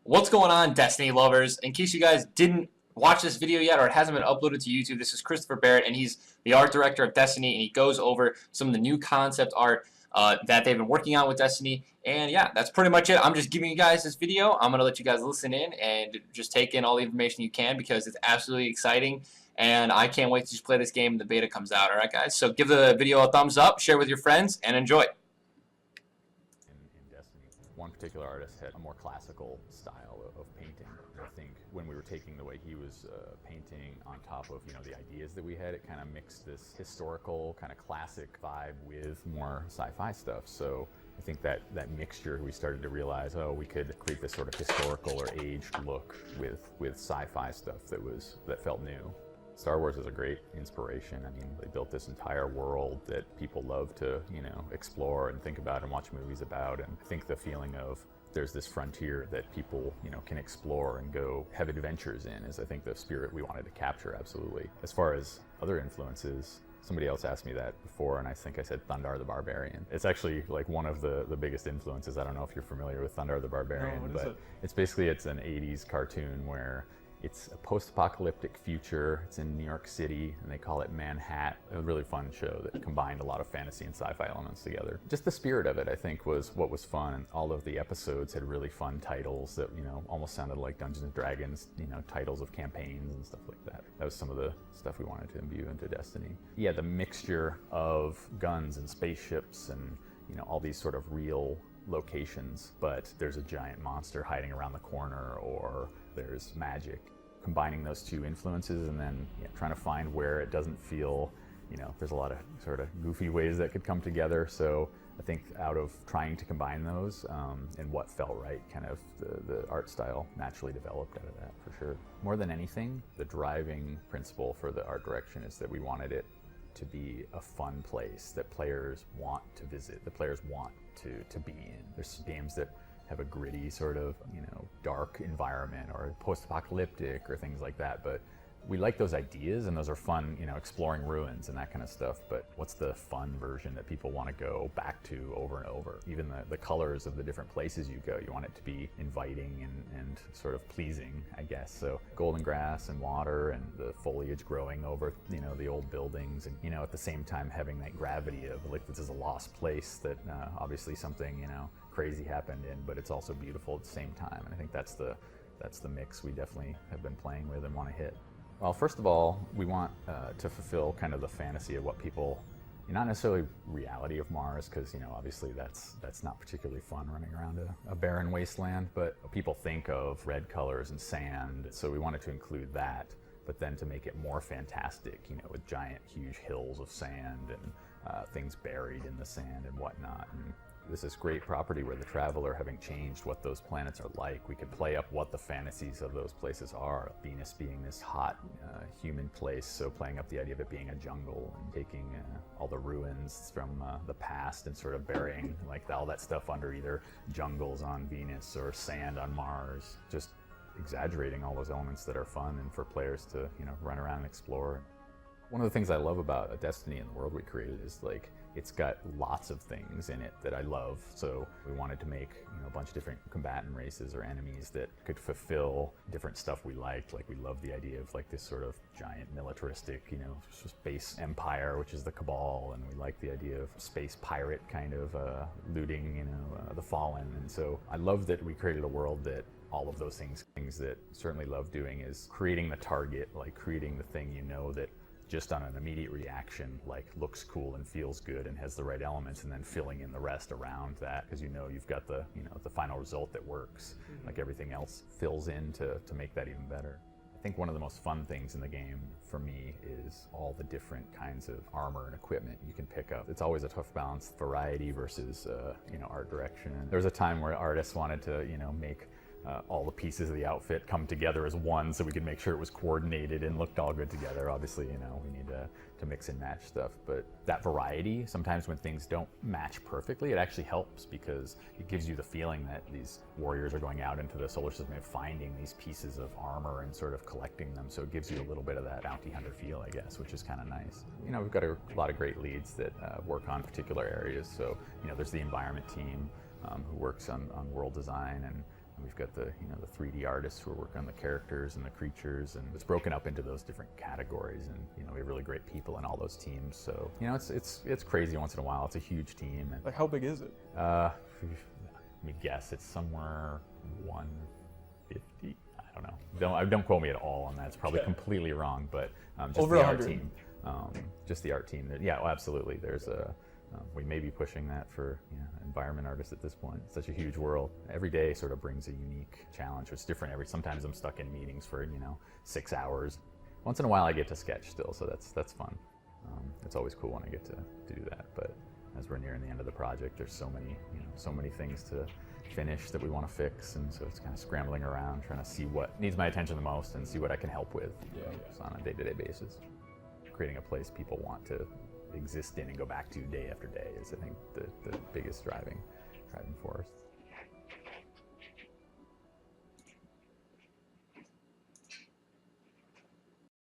What's going on, Destiny lovers? In case you guys didn't watch this video yet or it hasn't been uploaded to YouTube, this is Christopher Barrett, and he's the art director of Destiny, and he goes over some of the new concept art that they've been working on with Destiny. And yeah, that's pretty much it. I'm just giving you guys this video. I'm going to let you guys listen in and just take in all the information you can because it's absolutely exciting. And I can't wait to just play this game when the beta comes out. All right, guys? So give the video a thumbs up, share with your friends, and enjoy. In Destiny, one particular artist had a more classical style of painting. I think when we were taking the way he was painting on top of the ideas that we had, it kind of mixed this historical kind of classic vibe with more sci-fi stuff. So I think that mixture, we started to realize, oh, we could create this sort of historical or aged look with sci-fi stuff that felt new. Star Wars is a great inspiration. I mean, they built this entire world that people love to, explore and think about and watch movies about. And I think the feeling of there's this frontier that people, can explore and go have adventures in is, I think, the spirit we wanted to capture, absolutely. As far as other influences, somebody else asked me that before, and I think I said Thundar the Barbarian. It's actually like one of the biggest influences. I don't know if you're familiar with Thundar the Barbarian, No, what is but it? it's an 80s cartoon where it's a post-apocalyptic future. It's in New York City, and they call it Manhattan. A really fun show that combined a lot of fantasy and sci-fi elements together. Just the spirit of it, I think, was what was fun. And all of the episodes had really fun titles that, almost sounded like Dungeons and Dragons, titles of campaigns and stuff like that. That was some of the stuff we wanted to imbue into Destiny. Yeah, the mixture of guns and spaceships and, all these sort of real locations, but there's a giant monster hiding around the corner, or there's magic. Combining those two influences and then trying to find where it doesn't feel, there's a lot of sort of goofy ways that could come together. So I think out of trying to combine those and what felt right, kind of the art style naturally developed out of that, for sure. More than anything, the driving principle for the art direction is that we wanted it to be a fun place that players want to visit, the players want to be in. There's games that have a gritty sort of, dark environment or post-apocalyptic or things like that, but we like those ideas and those are fun, exploring ruins and that kind of stuff, but what's the fun version that people want to go back to over and over? Even the colors of the different places you go, you want it to be inviting and sort of pleasing, I guess. So golden grass and water and the foliage growing over, the old buildings, and, at the same time having that gravity of like, this is a lost place that obviously something, crazy happened in, but it's also beautiful at the same time. And I think that's the mix we definitely have been playing with and want to hit. Well, first of all, we want to fulfill kind of the fantasy of what people, not necessarily reality of Mars, because obviously that's not particularly fun running around a barren wasteland, but people think of red colors and sand, so we wanted to include that, but then to make it more fantastic, with giant, huge hills of sand and things buried in the sand and whatnot. And this is great property where the Traveler, having changed what those planets are like, we could play up what the fantasies of those places are. Venus being this hot, human place, so playing up the idea of it being a jungle and taking all the ruins from the past and sort of burying like all that stuff under either jungles on Venus or sand on Mars. Just exaggerating all those elements that are fun and for players to, run around and explore. One of the things I love about Destiny and the world we created is like, it's got lots of things in it that I love. So we wanted to make a bunch of different combatant races or enemies that could fulfill different stuff we liked. Like we love the idea of like this sort of giant militaristic, space empire, which is the Cabal, and we like the idea of space pirate kind of looting, the Fallen. And so I love that we created a world that all of those things that certainly love doing is creating the target, like creating the thing that just on an immediate reaction, like looks cool and feels good and has the right elements, and then filling in the rest around that, because you've got the the final result that works. Mm-hmm. Like everything else fills in to make that even better. I think one of the most fun things in the game for me is all the different kinds of armor and equipment you can pick up. It's always a tough balance, variety versus art direction. There was a time where artists wanted to make all the pieces of the outfit come together as one, so we could make sure it was coordinated and looked all good together. Obviously, we need to mix and match stuff, but that variety, sometimes when things don't match perfectly, it actually helps, because it gives you the feeling that these warriors are going out into the solar system and finding these pieces of armor and sort of collecting them, so it gives you a little bit of that bounty hunter feel, I guess, which is kind of nice. We've got a lot of great leads that work on particular areas, so there's the environment team who works on world design, and We've got the the 3D artists who are working on the characters and the creatures, and it's broken up into those different categories. And we have really great people in all those teams. So it's crazy once in a while. It's a huge team. And Like, how big is it? let me guess. It's somewhere 150. I don't know. Don't quote me at all on that. It's probably completely wrong. But just Over the art 100. team. Just the art team. Yeah, well, absolutely. There's a. We may be pushing that for environment artists at this point. It's such a huge world. Every day sort of brings a unique challenge. It's different. Sometimes I'm stuck in meetings for 6 hours. Once in a while I get to sketch still, so that's fun. It's always cool when I get to do that. But as we're nearing the end of the project, there's so many things to finish that we want to fix, and so it's kind of scrambling around trying to see what needs my attention the most and see what I can help with just on a day-to-day basis. Creating a place people want to exist in and go back to day after day is, I think, the biggest driving force.